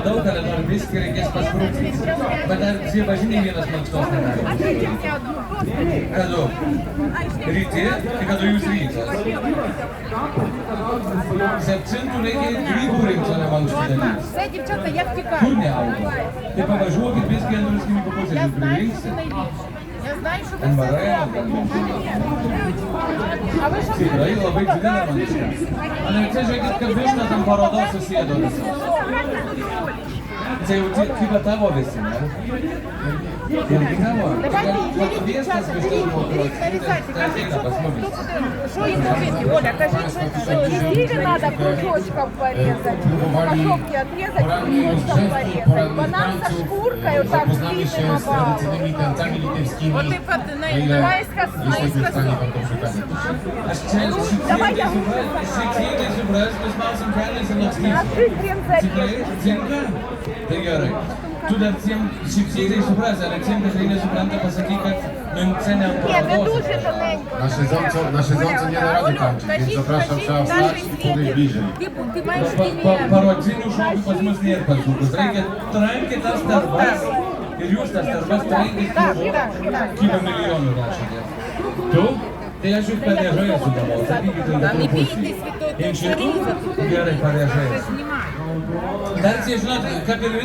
daug, kada nori viskį reikės paskrūpti. Bet dar žiebažiniai vienas mankštos negali. Kada? Ryte, tai kada jūs rytas. 7 reikia 2 rinkti, o ne mankštų dalyvis. Все, дівчата, я втікаю. Kur neauga? Tai pavažiuokit viskį ant druskininkų pusės, Я jūs знаю, що pririnksit. найбільше. Я знаю, що ви Ant все Marėno. зробите. А ви що Tikrai labai džiugina mankštą. Ale čia žiūrėkit, kad višna tam parodos susėdo visos. Čia jau kaip tavo visi, ne? Irgi tavo. Давайте, Vat беріть, viestas дівчата, vištas беріть, nuotraukos. нарізайте, Tai кажіть, ateina pas mumis. що їм робити, Оля, кажіть, що стиле надо кружочком порезать, пошовки отрезать, кружочком порезать, банан со шкуркой, вот так Zapoznamy się слитым z tradycyjnymi обалом. tańcami litewskimi. От і Na ile найська jesteśmy w stanie wam to przekazać? Aš čia šiek supras, mes mausim kelias ir lakstysim. Наши крем-заки. Tikrai tinka? Tai gerai. Tu dar tiem šipsėtai supras, ale tiem, kas nesupranta, pasakyk, kad čia ne ant Ні, не parodos. дуже тоненько. Na siedząco nie da rady tańczyć, więc zapraszam, trzeba wstać i podejść bliżej. Ти маєш Parodinių šokių pas mus nėra pas dzūkus. Reikia trankyti tas tarbas ir jūs tas tarbas trankyti kilo milijonų rašėte. Tu? Tai aš jūs parėžaisiu dabar, sakykite, netruputį. Inčitų? Gerai, parėžaisiu. Dar čia, žinot, kad ir